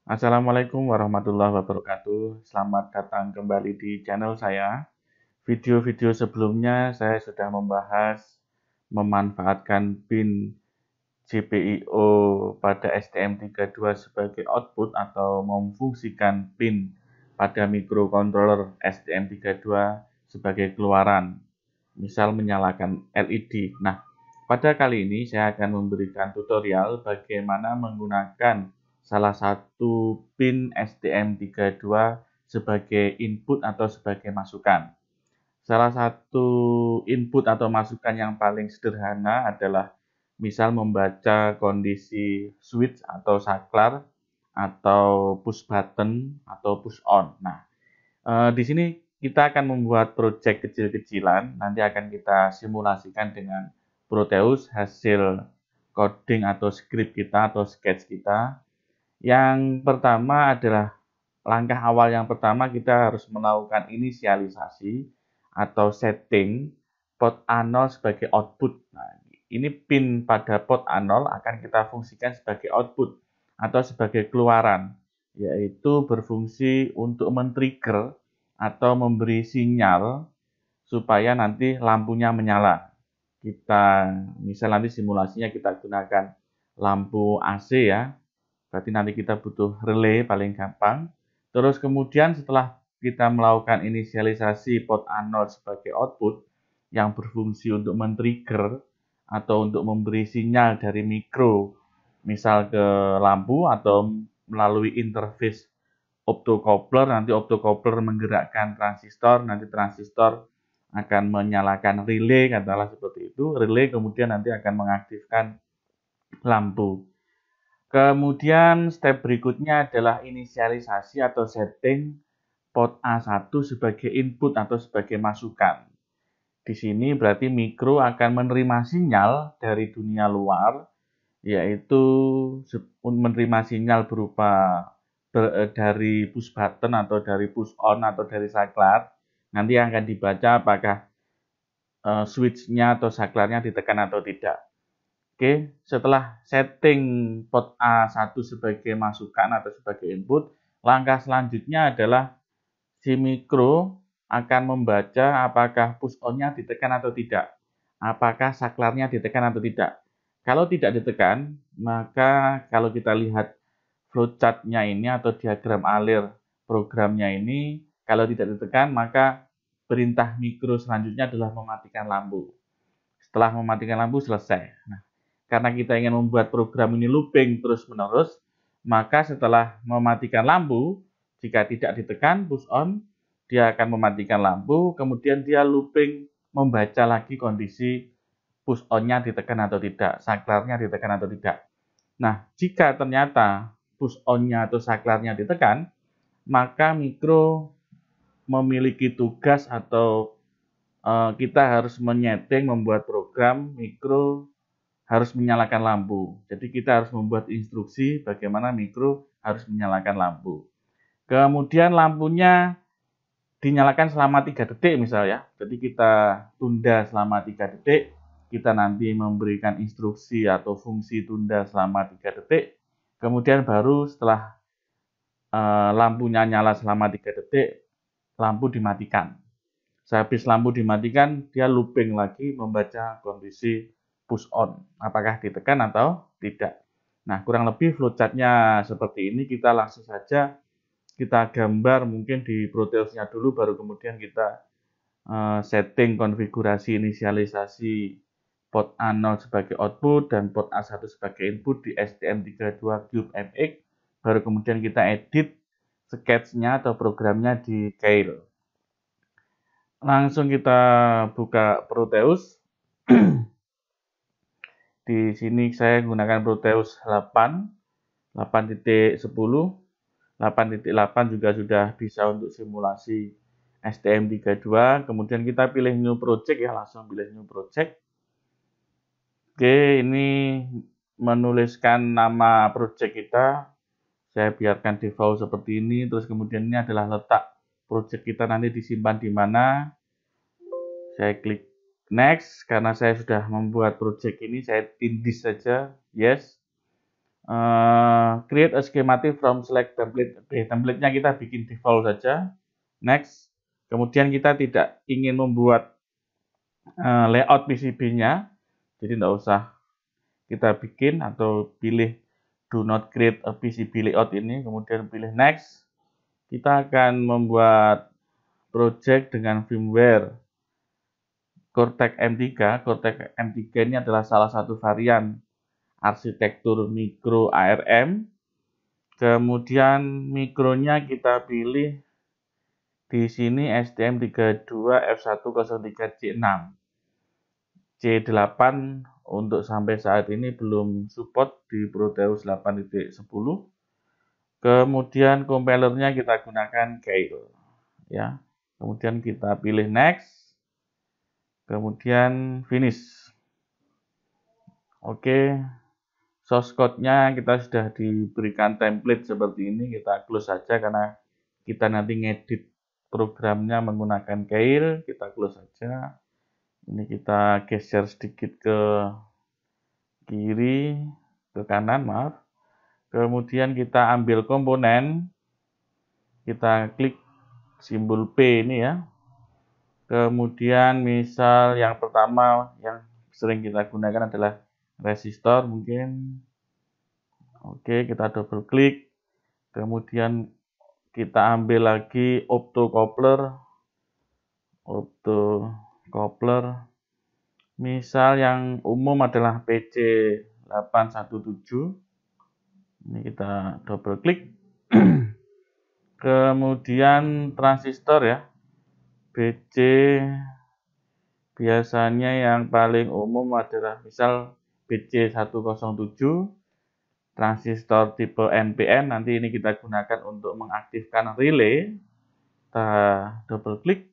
Assalamualaikum warahmatullahi wabarakatuh. Selamat datang kembali di channel saya. Video-video sebelumnya saya sudah membahas memanfaatkan pin GPIO pada STM32 sebagai output atau memfungsikan pin pada microcontroller STM32 sebagai keluaran, misal menyalakan LED. Nah, pada kali ini saya akan memberikan tutorial bagaimana menggunakan salah satu pin STM32 sebagai input atau sebagai masukan. Salah satu input atau masukan yang paling sederhana adalah misal membaca kondisi switch atau saklar atau push button atau push on. Nah, di sini kita akan membuat project kecil-kecilan, nanti akan kita simulasikan dengan Proteus hasil coding atau script kita atau sketch kita. Yang pertama adalah langkah awal yang pertama kita harus melakukan inisialisasi atau setting port A0 sebagai output. Nah, ini pin pada port A0 akan kita fungsikan sebagai output atau sebagai keluaran, yaitu berfungsi untuk men-trigger atau memberi sinyal supaya nanti lampunya menyala. Kita misal nanti simulasinya kita gunakan lampu AC ya. Berarti nanti kita butuh relay paling gampang. Terus kemudian setelah kita melakukan inisialisasi port A0 sebagai output yang berfungsi untuk men-trigger atau untuk memberi sinyal dari mikro misal ke lampu atau melalui interface optocoupler, nanti optocoupler menggerakkan transistor, nanti transistor akan menyalakan relay, katakanlah seperti itu. Relay kemudian nanti akan mengaktifkan lampu. Kemudian step berikutnya adalah inisialisasi atau setting port A1 sebagai input atau sebagai masukan. Di sini berarti mikro akan menerima sinyal dari dunia luar, yaitu menerima sinyal berupa dari push button atau dari push on atau dari saklar. Nanti akan dibaca apakah switch-nya atau saklarnya ditekan atau tidak. Oke, setelah setting port A1 sebagai masukan atau sebagai input, langkah selanjutnya adalah si mikro akan membaca apakah push on-nya ditekan atau tidak. Apakah saklarnya ditekan atau tidak. Kalau tidak ditekan, maka kalau kita lihat flowchart-nya ini atau diagram alir programnya ini, kalau tidak ditekan, maka perintah mikro selanjutnya adalah mematikan lampu. Setelah mematikan lampu, selesai. Nah, karena kita ingin membuat program ini looping terus-menerus, maka setelah mematikan lampu, jika tidak ditekan push on, dia akan mematikan lampu, kemudian dia looping membaca lagi kondisi push on-nya ditekan atau tidak, saklarnya ditekan atau tidak. Nah, jika ternyata push on-nya atau saklarnya ditekan, maka mikro memiliki tugas atau kita harus menyeting, membuat program mikro harus menyalakan lampu. Jadi kita harus membuat instruksi bagaimana mikro harus menyalakan lampu. Kemudian lampunya dinyalakan selama 3 detik misalnya. Jadi kita tunda selama 3 detik. Kita nanti memberikan instruksi atau fungsi tunda selama 3 detik. Kemudian baru setelah lampunya nyala selama 3 detik, lampu dimatikan. Sehabis lampu dimatikan, dia looping lagi membaca kondisi push on, apakah ditekan atau tidak. Nah, kurang lebih flowchart-nya seperti ini. Kita langsung saja kita gambar mungkin di Proteus-nya dulu, baru kemudian kita setting konfigurasi inisialisasi port A0 sebagai output dan port A1 sebagai input di STM32 Cube MX. Baru kemudian kita edit sketch-nya atau programnya di Keil. Langsung kita buka Proteus. Di sini saya gunakan Proteus 8, 8.10, 8.8 juga sudah bisa untuk simulasi STM32. Kemudian kita pilih new project ya, langsung pilih new project. Oke, ini menuliskan nama project kita. Saya biarkan default seperti ini. Terus kemudian ini adalah letak project kita nanti disimpan di mana. Saya klik next, karena saya sudah membuat project ini, saya tindih saja, yes. Create a schematic from select template. Oke, template-nya kita bikin default saja. Next. Kemudian kita tidak ingin membuat layout PCB-nya, jadi tidak usah kita bikin atau pilih do not create a PCB layout ini, kemudian pilih next. Kita akan membuat project dengan firmware Cortex M3. Cortex M3 ini adalah salah satu varian arsitektur mikro ARM. Kemudian mikronya kita pilih di sini STM32F103C6. C8 untuk sampai saat ini belum support di Proteus 8.10. Kemudian compilernya kita gunakan Keil. Ya. Kemudian kita pilih next. Kemudian finish. Oke. Source code-nya kita sudah diberikan template seperti ini, kita close saja karena kita nanti ngedit programnya menggunakan Keil, kita close saja. Ini kita geser sedikit ke kiri, ke kanan, maaf. Kemudian kita ambil komponen, kita klik simbol P ini ya. Kemudian misal yang pertama yang sering kita gunakan adalah resistor mungkin. Oke, kita double klik. Kemudian kita ambil lagi optocoupler. Misal yang umum adalah PC817. Ini kita double klik. Kemudian transistor ya. BC biasanya yang paling umum adalah misal BC107. Transistor tipe NPN, nanti ini kita gunakan untuk mengaktifkan relay. Kita double klik.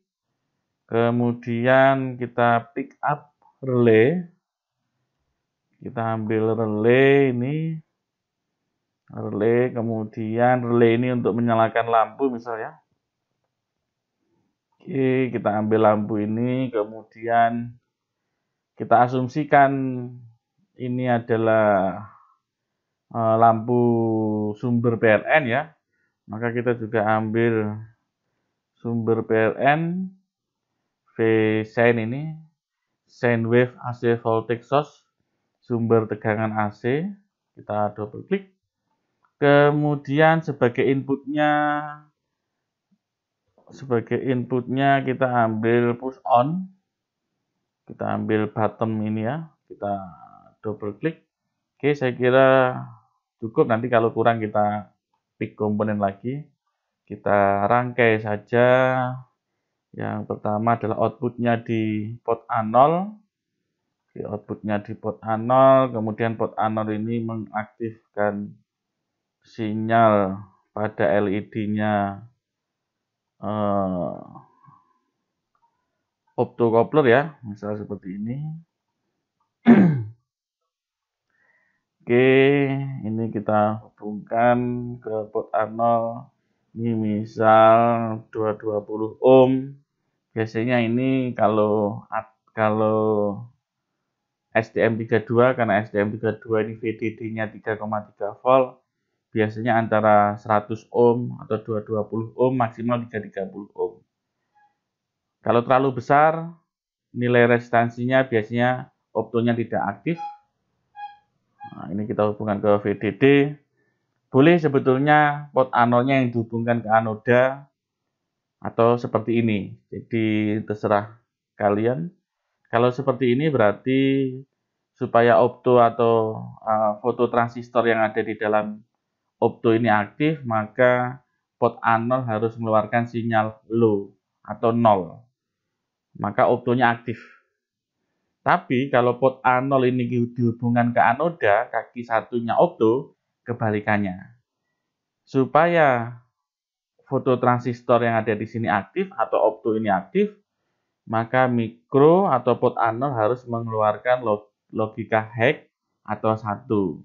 Kemudian kita pick up relay. Kita ambil relay ini. Relay, kemudian relay ini untuk menyalakan lampu misalnya. Oke, kita ambil lampu ini, kemudian kita asumsikan ini adalah lampu sumber PLN ya, maka kita juga ambil sumber PLN V-Sine ini, sine wave AC voltage source, sumber tegangan AC, kita double klik. Kemudian sebagai inputnya kita ambil push on, kita ambil bottom ini ya, kita double klik. Oke, saya kira cukup, nanti kalau kurang kita pick komponen lagi. Kita rangkai saja. Yang pertama adalah outputnya di port A0. Outputnya di port A0, kemudian port A0 ini mengaktifkan sinyal pada LED-nya optocoupler ya, misal seperti ini. Oke, ini kita hubungkan ke port A0. Ini misal 220 ohm. Biasanya ini kalau STM32, karena STM32 ini VDD-nya 3,3 volt, biasanya antara 100 ohm atau 220 ohm, maksimal 330 ohm. Kalau terlalu besar, nilai resistansinya biasanya optonya tidak aktif. Nah, ini kita hubungkan ke VDD. Boleh sebetulnya port A0-nya yang dihubungkan ke anoda atau seperti ini. Jadi terserah kalian. Kalau seperti ini berarti supaya opto atau fototransistor yang ada di dalam opto ini aktif, maka port A0 harus mengeluarkan sinyal low atau 0. Maka optonya aktif. Tapi kalau port A0 ini dihubungkan ke anoda, kaki satunya opto, kebalikannya. Supaya fototransistor yang ada di sini aktif atau opto ini aktif, maka mikro atau port A0 harus mengeluarkan logika hack atau 1.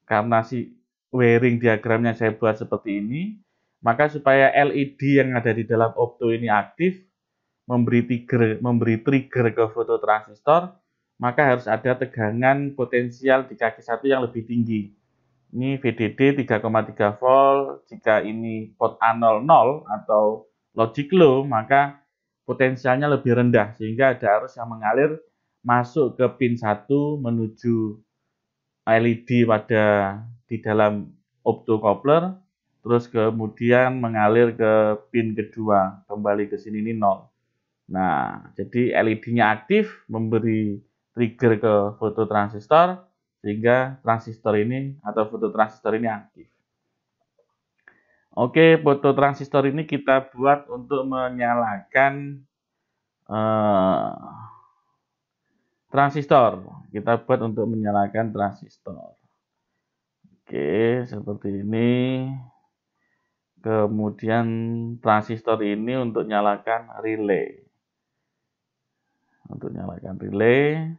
Karena si wiring diagramnya saya buat seperti ini, maka supaya LED yang ada di dalam opto ini aktif, memberi trigger ke fototransistor, maka harus ada tegangan potensial di kaki satu yang lebih tinggi. Ini VDD 3,3 volt. Jika ini port A00 atau logic low, maka potensialnya lebih rendah sehingga ada arus yang mengalir masuk ke pin 1 menuju LED di dalam optocoupler, terus kemudian mengalir ke pin kedua, kembali ke sini ini 0. Nah, jadi LED-nya aktif memberi trigger ke fototransistor sehingga transistor ini atau fototransistor ini aktif. Oke, fototransistor ini kita buat untuk menyalakan transistor. Kita buat untuk menyalakan transistor. Oke, seperti ini. Kemudian transistor ini untuk nyalakan relay. Untuk nyalakan relay.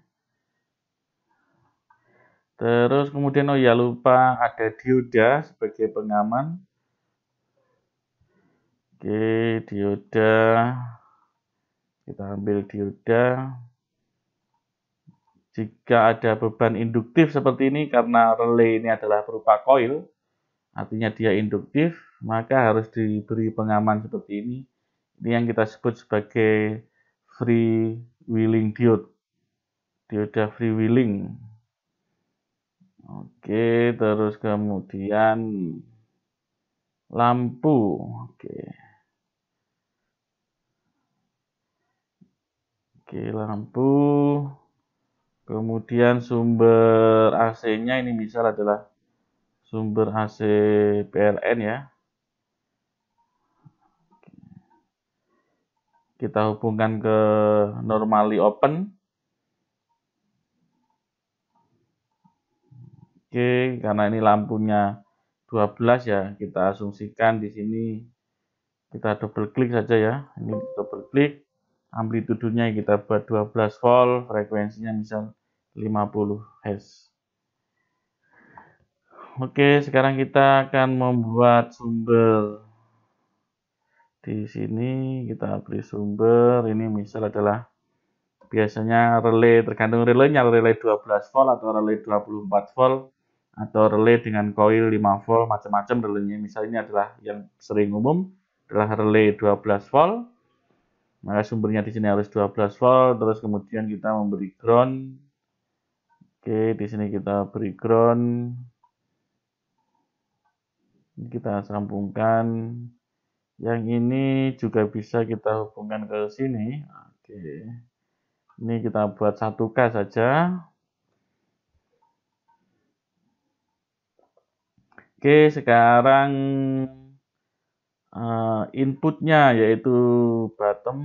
Terus kemudian oh ya lupa ada dioda sebagai pengaman. Oke, dioda. Kita ambil dioda. Jika ada beban induktif seperti ini karena relay ini adalah berupa koil, artinya dia induktif, maka harus diberi pengaman seperti ini. Ini yang kita sebut sebagai freewheeling diode. Dioda freewheeling. Oke, terus kemudian lampu. Oke, lampu. Kemudian sumber AC-nya ini misal adalah sumber AC PLN ya. Kita hubungkan ke normally open. Oke, karena ini lampunya 12 ya, kita asumsikan di sini kita double klik saja ya. Ini double klik, amplitudonya kita buat 12 volt, frekuensinya misal 50 Hz. Oke, sekarang kita akan membuat sumber. Di sini kita beri sumber, ini misal adalah biasanya relay, tergantung relaynya, relay 12 volt atau relay 24 volt atau relay dengan koil 5 volt, macam-macam relaynya. Misalnya ini adalah yang sering umum adalah relay 12 volt. Maka sumbernya di sini harus 12 volt, terus kemudian kita memberi ground. Oke, di sini kita beri ground. Kita sambungkan. Yang ini juga bisa kita hubungkan ke sini. Oke. Ini kita buat 1K saja. Oke, sekarang inputnya yaitu bottom.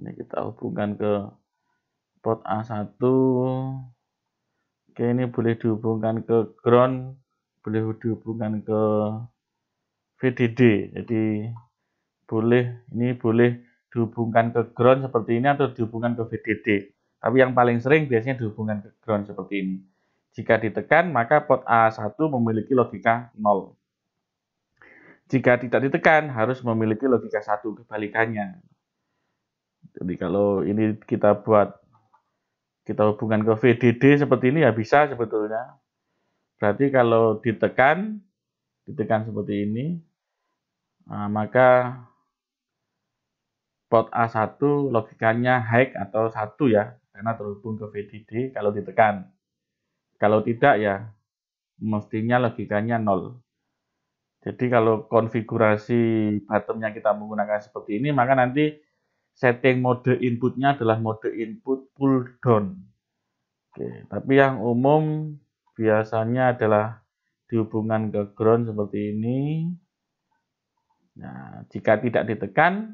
Ini kita hubungkan ke port A1. Oke, ini boleh dihubungkan ke ground, boleh dihubungkan ke VDD. Jadi ini boleh dihubungkan ke ground seperti ini atau dihubungkan ke VDD. Tapi yang paling sering biasanya dihubungkan ke ground seperti ini. Jika ditekan, maka port A1 memiliki logika 0. Jika tidak ditekan, harus memiliki logika 1 kebalikannya. Jadi kalau ini kita hubungkan ke VDD seperti ini ya bisa sebetulnya. Berarti kalau ditekan seperti ini, maka port A1 logikanya high atau 1 ya, karena terhubung ke VDD kalau ditekan. Kalau tidak ya mestinya logikanya 0. Jadi kalau konfigurasi bottomnya kita menggunakan seperti ini, maka nanti setting mode inputnya adalah mode input pull down. Oke, tapi yang umum biasanya adalah dihubungkan ke ground seperti ini. Nah, jika tidak ditekan,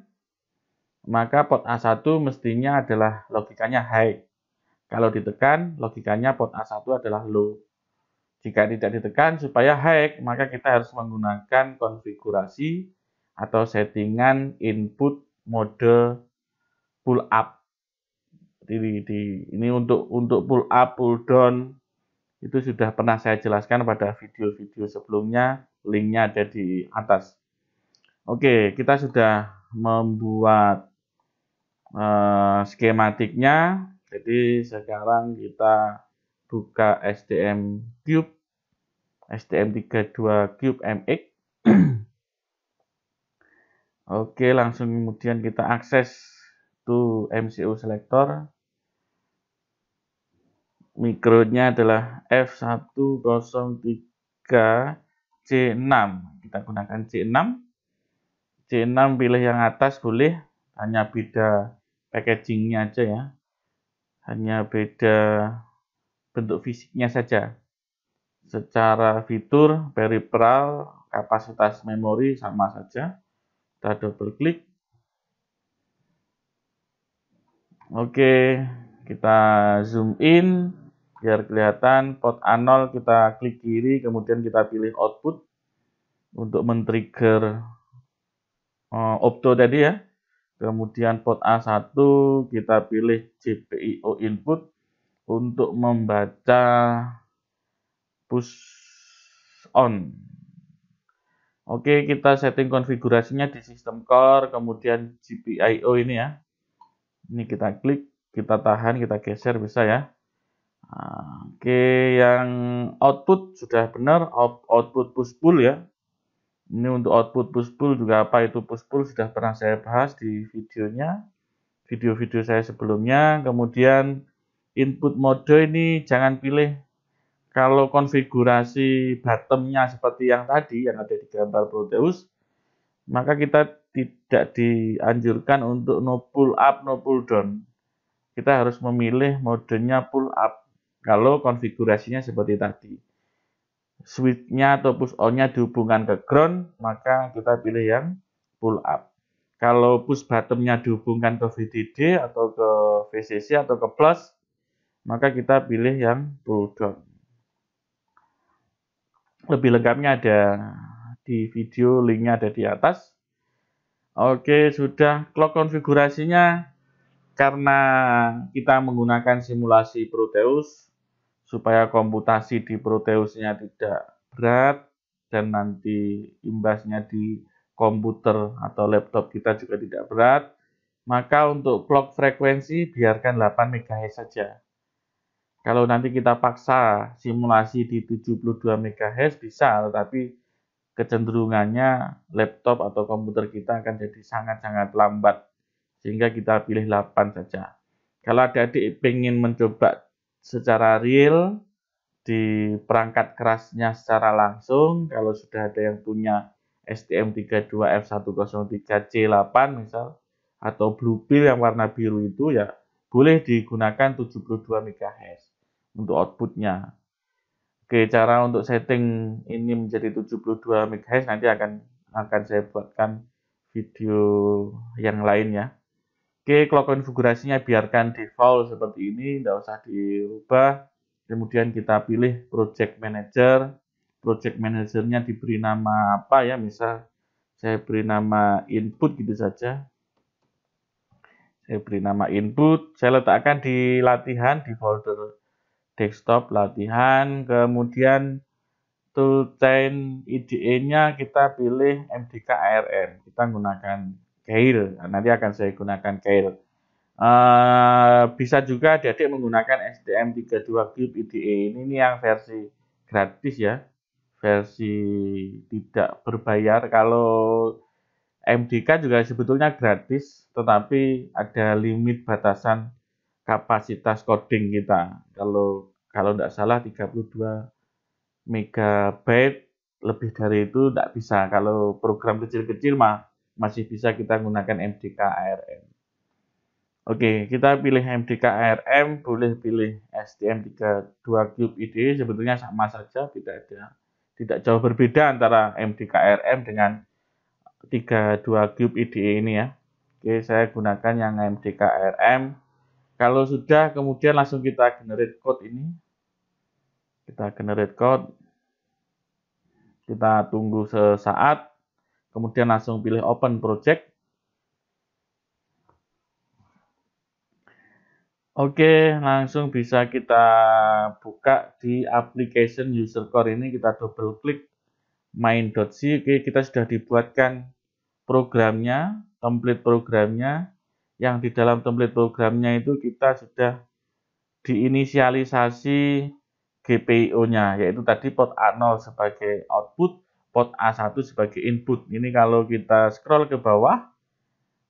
maka port A1 mestinya adalah logikanya high. Kalau ditekan, logikanya port A1 adalah low. Jika tidak ditekan supaya high, maka kita harus menggunakan konfigurasi atau settingan input mode pull up. Ini untuk pull up, pull down itu sudah pernah saya jelaskan pada video-video sebelumnya, linknya ada di atas. Oke, kita sudah membuat skematiknya. Jadi sekarang kita buka STM Cube. STM32 Cube MX. Oke, langsung kemudian kita akses to MCU selector. Mikronya adalah F103C6. Kita gunakan C6. C6 pilih yang atas boleh, hanya beda packagingnya aja ya. Hanya beda bentuk fisiknya saja. Secara fitur, peripheral, kapasitas memori sama saja. Kita double klik. Oke, kita zoom in biar kelihatan port A0, kita klik kiri, kemudian kita pilih output untuk men-trigger opto tadi ya. Kemudian port A1 kita pilih GPIO input untuk membaca push on. Oke, kita setting konfigurasinya di system core, kemudian GPIO ini ya. Ini kita klik, kita tahan, kita geser bisa ya. Oke, yang output sudah benar, output push pull ya. Ini untuk output push pull juga apa itu push pull sudah pernah saya bahas di videonya, video-video saya sebelumnya. Kemudian input mode ini jangan pilih kalau konfigurasi bottomnya seperti yang tadi yang ada di gambar Proteus, maka kita tidak dianjurkan untuk no pull up, no pull down. Kita harus memilih modenya pull up kalau konfigurasinya seperti tadi. Switch-nya atau push on-nya dihubungkan ke ground, maka kita pilih yang pull up. Kalau push bottom-nya dihubungkan ke VDD atau ke VCC atau ke plus, maka kita pilih yang pull down. Lebih lengkapnya ada di video, linknya ada di atas. Oke, sudah clock konfigurasinya. Karena kita menggunakan simulasi Proteus, supaya komputasi di Proteusnya tidak berat, dan nanti imbasnya di komputer atau laptop kita juga tidak berat, maka untuk clock frekuensi biarkan 8 MHz saja. Kalau nanti kita paksa simulasi di 72 MHz bisa, tetapi kecenderungannya laptop atau komputer kita akan jadi sangat-sangat lambat, sehingga kita pilih 8 saja. Kalau adik-adik ingin mencoba secara real di perangkat kerasnya secara langsung, kalau sudah ada yang punya STM32F103C8 misal, atau Blue Pill yang warna biru itu ya boleh digunakan 72 MHz untuk outputnya. Oke, cara untuk setting ini menjadi 72 MHz nanti akan saya buatkan video yang lain ya. Oke, clock konfigurasinya biarkan default seperti ini, tidak usah dirubah. Kemudian kita pilih project manager. Project manajernya diberi nama apa ya? Misal saya beri nama input gitu saja. Saya beri nama input. Saya letakkan di latihan di folder desktop latihan. Kemudian toolchain IDE-nya kita pilih MDK ARM. Kita gunakan Keil. Nanti akan saya gunakan Keil. Bisa juga adik-adik menggunakan STM32 Cube IDE. Ini yang versi gratis ya. Versi tidak berbayar. Kalau MDK juga sebetulnya gratis, tetapi ada limit batasan kapasitas coding kita. Kalau tidak salah 32 MB, lebih dari itu tidak bisa. Kalau program kecil-kecil masih bisa kita gunakan MDK ARM. Oke, kita pilih MDK ARM, boleh pilih STM32 Cube IDE, sebetulnya sama saja, tidak jauh berbeda antara MDK ARM dengan 32 Cube IDE ini ya. Oke, saya gunakan yang MDK ARM. Kalau sudah, kemudian langsung kita generate code ini. Kita generate code. Kita tunggu sesaat. Kemudian langsung pilih open project. Oke, langsung bisa kita buka di application user core ini. Kita double klik main.c. Oke, kita sudah dibuatkan programnya, template programnya. Yang di dalam template programnya itu kita sudah diinisialisasi GPIO-nya, yaitu tadi port A0 sebagai output, port A1 sebagai input. Ini kalau kita scroll ke bawah,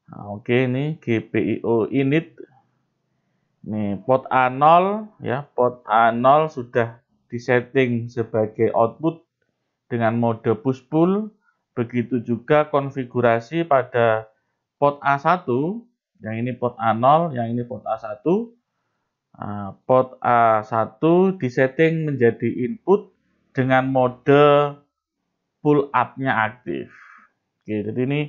nah, oke, ini GPIO init. Nih, port A0 ya, port A0 sudah disetting sebagai output dengan mode push pull. Begitu juga konfigurasi pada port A1, yang ini port A0, yang ini port A1. Nah, port A1 disetting menjadi input dengan mode pull up-nya aktif. Oke, jadi ini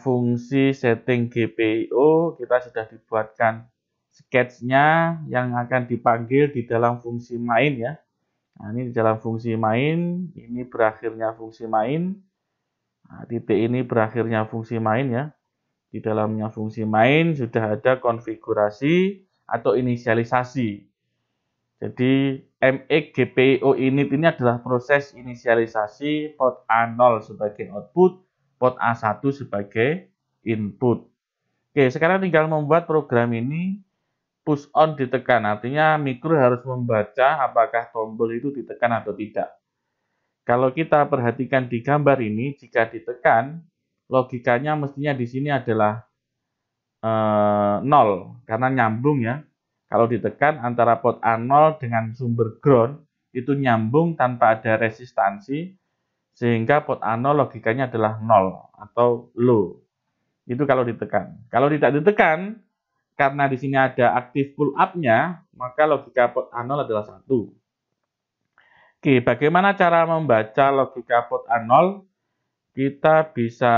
fungsi setting GPIO kita sudah dibuatkan sketch-nya yang akan dipanggil di dalam fungsi main ya. Nah, ini di dalam fungsi main, ini berakhirnya fungsi main. Nah, titik ini berakhirnya fungsi main ya. Di dalamnya fungsi main sudah ada konfigurasi atau inisialisasi. Jadi make GPIO init ini adalah proses inisialisasi port A0 sebagai output, port A1 sebagai input. Oke, sekarang tinggal membuat program ini push on ditekan. Artinya mikro harus membaca apakah tombol itu ditekan atau tidak. Kalau kita perhatikan di gambar ini, jika ditekan, logikanya mestinya di sini adalah 0 karena nyambung ya. Kalau ditekan antara port A0 dengan sumber ground itu nyambung tanpa ada resistansi sehingga port A0 logikanya adalah 0 atau low. Itu kalau ditekan. Kalau tidak ditekan karena di sini ada aktif pull up-nya, maka logika port A0 adalah 1. Oke, bagaimana cara membaca logika port A0? Kita bisa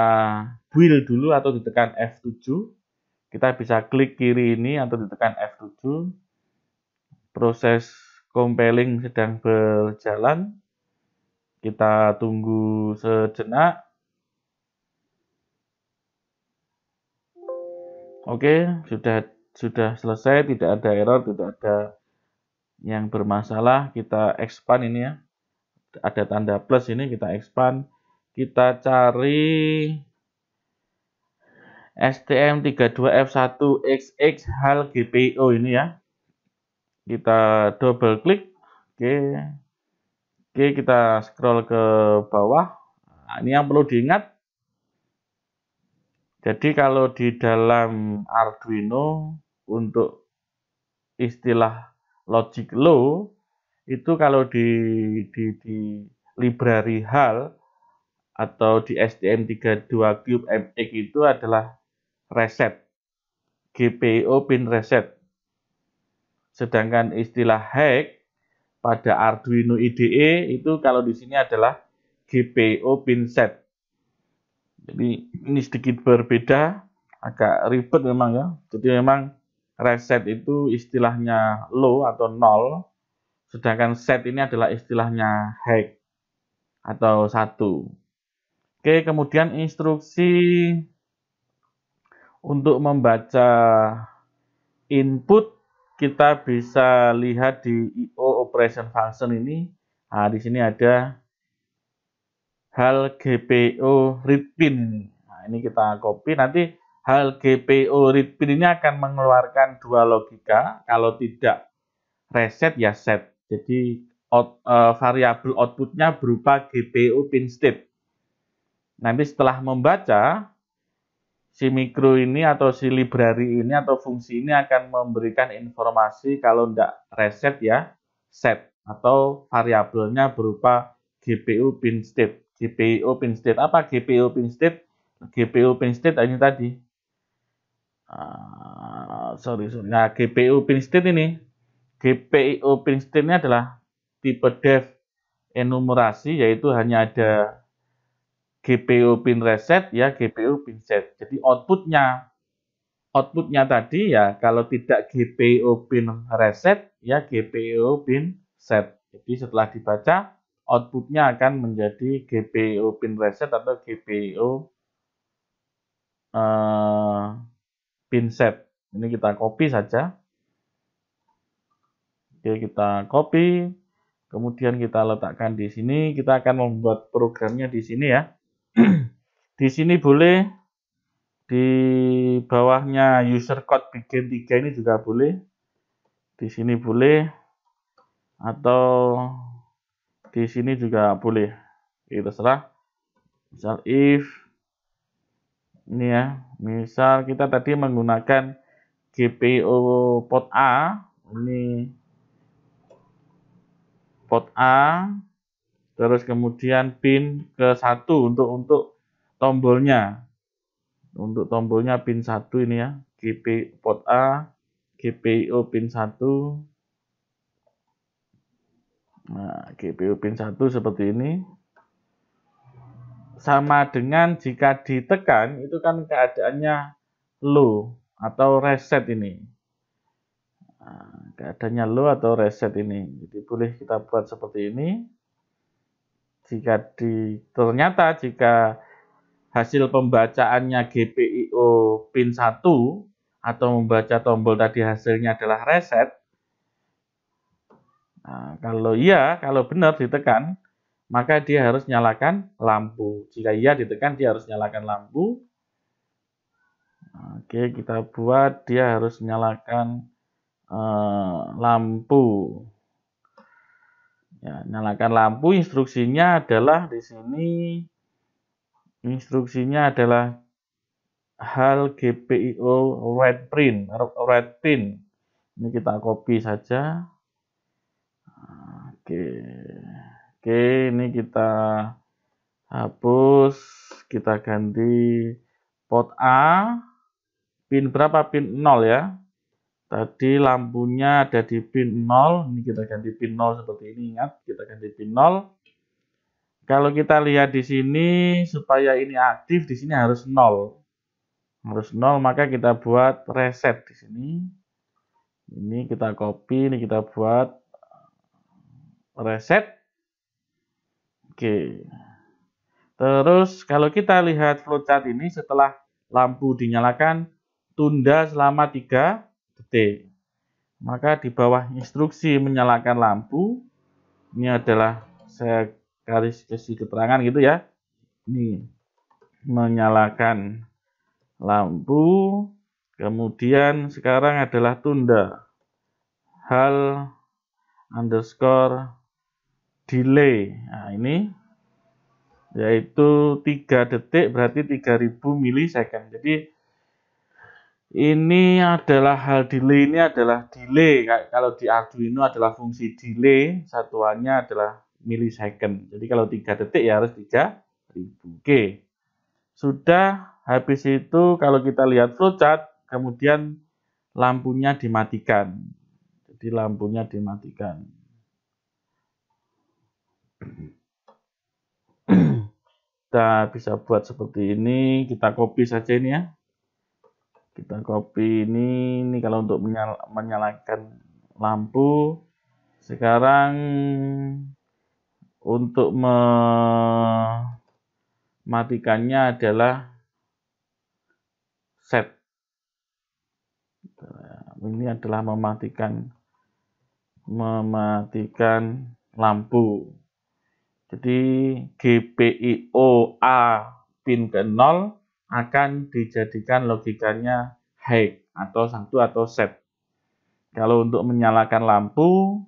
build dulu atau ditekan F7. Kita bisa klik kiri ini atau ditekan F7. Proses compiling sedang berjalan. Kita tunggu sejenak. Oke, sudah selesai, tidak ada error, tidak ada yang bermasalah. Kita expand ini ya. Ada tanda plus ini, kita expand. Kita cari STM32F1XX HAL GPIO ini ya. Kita double klik. Oke, kita scroll ke bawah. Nah, ini yang perlu diingat. Jadi kalau di dalam Arduino untuk istilah logic low itu kalau di library HAL atau di STM32Cube MX itu adalah reset, GPIO pin reset. Sedangkan istilah hack pada Arduino IDE itu kalau di sini adalah GPIO pin set. Jadi ini sedikit berbeda, agak ribet memang ya. Jadi memang reset itu istilahnya low atau 0, sedangkan set ini adalah istilahnya hack atau 1. Oke, kemudian instruksi untuk membaca input kita bisa lihat di IO operation function ini. Nah, di sini ada HAL GPIO read pin ini. Nah, ini kita copy. Nanti HAL GPIO read pin ini akan mengeluarkan dua logika. Kalau tidak reset ya set. Jadi variabel outputnya berupa GPIO pin state. Nanti setelah membaca, si mikro ini atau si library ini atau fungsi ini akan memberikan informasi kalau tidak reset ya set atau variabelnya berupa GPIO pin state. GPIO pin state apa GPIO pin state? GPIO pin state ini tadi. Nah, GPIO pin state ini. GPIO pin state ini adalah tipe def enumerasi, yaitu hanya ada GPIO pin reset ya GPIO pin set. Jadi outputnya tadi ya kalau tidak GPIO pin reset ya GPIO pin set. Jadi setelah dibaca outputnya akan menjadi GPIO pin reset atau GPIO pin set. Ini kita copy saja. Oke, kita copy. Kemudian kita letakkan di sini. Kita akan membuat programnya di sini ya. Di sini boleh, di bawahnya user code begin 3 ini juga boleh. Di sini boleh. atau di sini juga boleh. Oke, terserah. Misal if ini ya, misal kita tadi menggunakan GPIO port A, ini port A, terus kemudian pin ke 1 untuk tombolnya. Untuk tombolnya pin 1 ini ya, GPIO port A, GPIO pin 1. Nah, GPIO pin 1 seperti ini. Sama dengan jika ditekan, itu kan keadaannya low atau reset ini. Nah, keadaannya low atau reset ini. Jadi boleh kita buat seperti ini. Ternyata jika hasil pembacaannya GPIO pin 1 atau membaca tombol tadi hasilnya adalah reset. Nah, kalau benar ditekan, maka dia harus nyalakan lampu. Jika iya ditekan, dia harus nyalakan lampu. Oke, kita buat dia harus nyalakan lampu. Ya, nyalakan lampu. Instruksinya adalah di sini. Instruksinya adalah hal GPIO red pin. Ini kita copy saja. Oke, ini kita hapus. Kita ganti port A. Pin berapa? Pin 0 ya. Tadi lampunya ada di pin 0. Ini kita ganti pin 0 seperti ini. Ingat, kita ganti pin 0. Kalau kita lihat di sini, supaya ini aktif, di sini harus 0. Harus 0, maka kita buat reset di sini. Ini kita copy, ini kita buat reset. Oke. Terus kalau kita lihat flowchart ini, setelah lampu dinyalakan, tunda selama 3 detik. Maka di bawah instruksi menyalakan lampu, ini adalah saya garis kasih keterangan gitu ya. Ini menyalakan lampu, kemudian sekarang adalah tunda. Hal underscore delay. Nah, ini yaitu 3 detik berarti 3000 milisecond. Jadi ini adalah hal delay, ini adalah delay. Kalau di Arduino adalah fungsi delay, satuannya adalah milisecond. Jadi kalau 3 detik ya harus 3000. Oke. Sudah habis itu kalau kita lihat flowchart, kemudian lampunya dimatikan. Jadi lampunya dimatikan. Kita bisa buat seperti ini, kita copy saja ini ya. Kita copy ini kalau untuk menyalakan lampu. Sekarang untuk mematikannya adalah set. Ini adalah mematikan lampu. Jadi GPIO A pin ke 0 akan dijadikan logikanya high atau 1 atau set. Kalau untuk menyalakan lampu,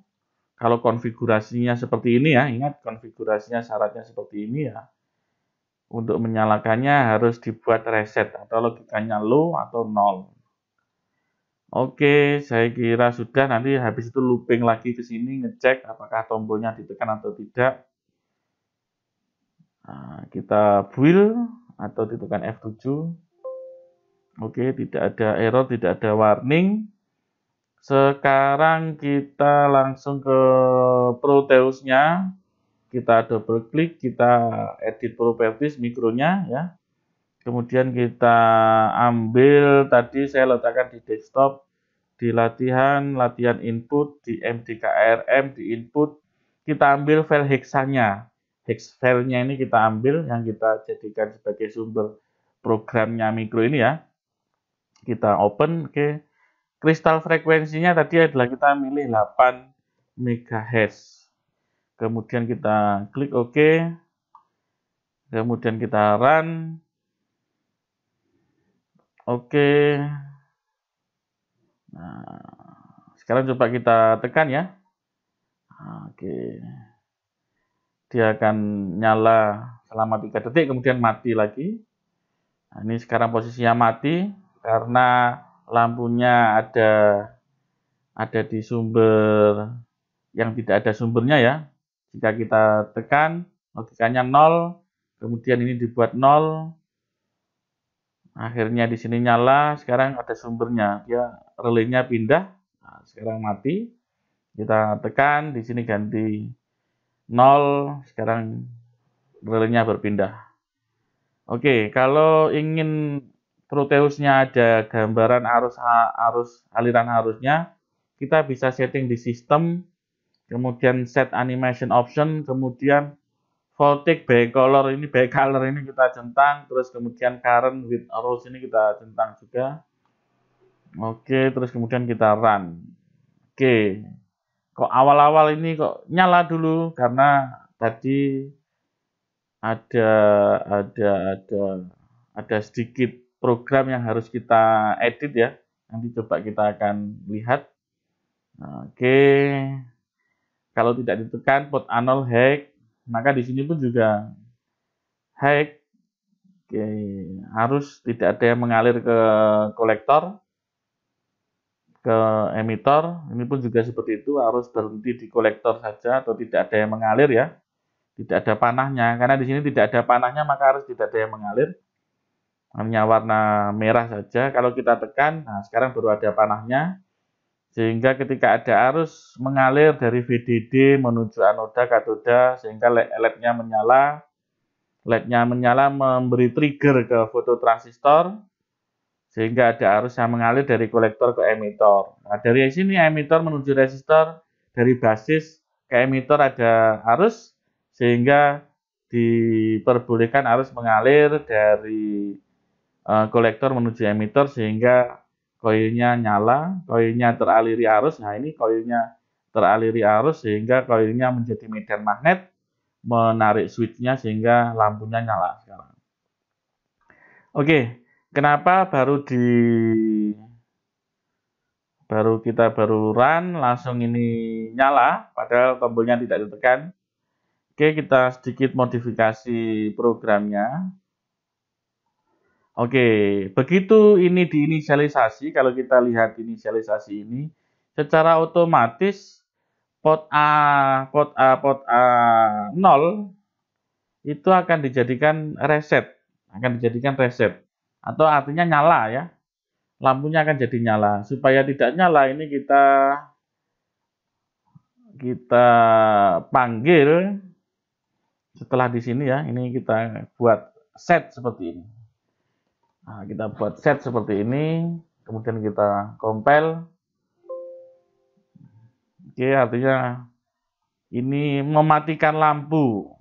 kalau konfigurasinya seperti ini ya, ingat konfigurasinya syaratnya seperti ini ya. Untuk menyalakannya harus dibuat reset atau logikanya low atau 0. Oke, saya kira sudah. Nanti habis itu looping lagi ke sini ngecek apakah tombolnya ditekan atau tidak. Nah, kita build atau ditekan F7. Oke, tidak ada error, tidak ada warning. Sekarang kita langsung ke Proteus-nya. Kita double klik, kita edit properties mikronya ya. Kemudian kita ambil tadi saya letakkan di desktop, di latihan input, di MDKRM, di input. Kita ambil file hexanya. Hex filenya ini kita ambil yang kita jadikan sebagai sumber programnya mikro ini ya. Kita open, oke. Kristal frekuensinya tadi adalah kita milih 8 MHz. Kemudian kita klik OK. Kemudian kita run. Oke. Nah, sekarang coba kita tekan ya. Oke, dia akan nyala selama 3 detik kemudian mati lagi. Nah, ini sekarang posisinya mati karena lampunya ada di sumber yang tidak ada sumbernya ya. Jika kita tekan logikanya 0, kemudian ini dibuat 0, akhirnya di sini nyala, sekarang ada sumbernya, dia relaynya pindah, nah, sekarang mati. Kita tekan, di sini ganti 0, sekarang relaynya berpindah. Oke, kalau ingin Proteusnya ada gambaran aliran arusnya, kita bisa setting di sistem, kemudian set animation option, kemudian voltage by color ini kita centang, terus kemudian current with arrows ini kita centang juga. Oke, terus kemudian kita run. Oke, kok awal-awal ini kok nyala dulu karena tadi ada sedikit program yang harus kita edit ya. Nanti coba kita akan lihat. Oke, kalau tidak ditekan port anol hack, maka di sini pun juga hack. Oke, harus tidak ada yang mengalir ke kolektor, ke emitor. Ini pun juga seperti itu, harus berhenti di kolektor saja atau tidak ada yang mengalir ya. Tidak ada panahnya, karena di sini tidak ada panahnya maka harus tidak ada yang mengalir. Hanya warna merah saja. Kalau kita tekan, nah sekarang baru ada panahnya. Sehingga ketika ada arus mengalir dari VDD menuju anoda katoda, sehingga LED-nya menyala. LED-nya menyala memberi trigger ke fototransistor, sehingga ada arus yang mengalir dari kolektor ke emitor. Nah, dari sini emitor menuju resistor, dari basis ke emitor ada arus, sehingga diperbolehkan arus mengalir dari kolektor menuju emitor sehingga koilnya nyala, koilnya teraliri arus. Nah, ini koilnya teraliri arus sehingga koilnya menjadi medan magnet, menarik switchnya sehingga lampunya nyala sekarang. Oke, kenapa kita baru run langsung ini nyala padahal tombolnya tidak ditekan. Oke, kita sedikit modifikasi programnya. Oke, begitu ini diinisialisasi, kalau kita lihat inisialisasi ini, secara otomatis port A 0 itu akan dijadikan reset, atau artinya nyala ya, lampunya akan jadi nyala. Supaya tidak nyala ini kita panggil setelah di sini ya, ini kita buat set seperti ini. Nah, kita buat set seperti ini, kemudian kita compile. Oke, artinya ini mematikan lampu.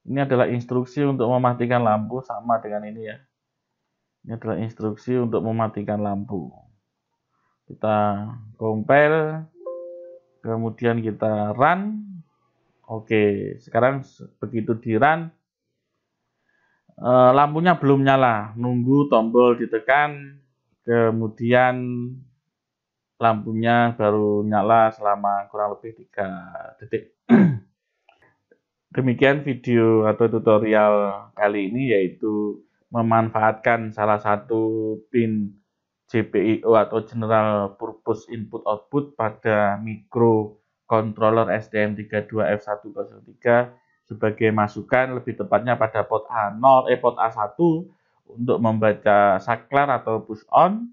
Ini adalah instruksi untuk mematikan lampu, sama dengan ini ya. Ini adalah instruksi untuk mematikan lampu. Kita compile, kemudian kita run. Oke, sekarang begitu di run, lampunya belum nyala, nunggu tombol ditekan, kemudian lampunya baru nyala selama kurang lebih 3 detik. Demikian video atau tutorial kali ini, yaitu memanfaatkan salah satu pin GPIO atau General Purpose Input Output pada microcontroller STM32F103 sebagai masukan, lebih tepatnya pada port A1 untuk membaca saklar atau push on.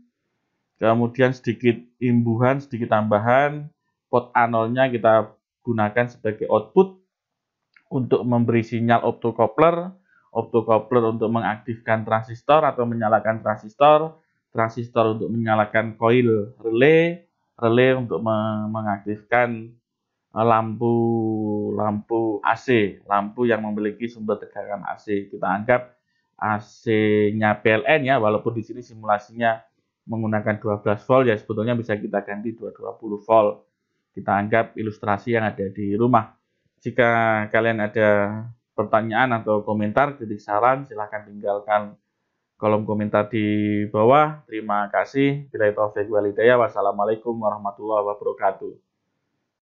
Kemudian sedikit imbuhan, sedikit tambahan, port A0-nya kita gunakan sebagai output untuk memberi sinyal optocoupler untuk mengaktifkan transistor atau menyalakan transistor untuk menyalakan koil relay untuk mengaktifkan lampu AC, lampu yang memiliki sumber tegangan AC. Kita anggap AC-nya PLN ya, walaupun di sini simulasinya menggunakan 12 volt ya, sebetulnya bisa kita ganti 220 volt. Kita anggap ilustrasi yang ada di rumah. Jika kalian ada pertanyaan atau komentar, kritik saran, silahkan tinggalkan kolom komentar di bawah. Terima kasih. Wassalamualaikum warahmatullahi wabarakatuh.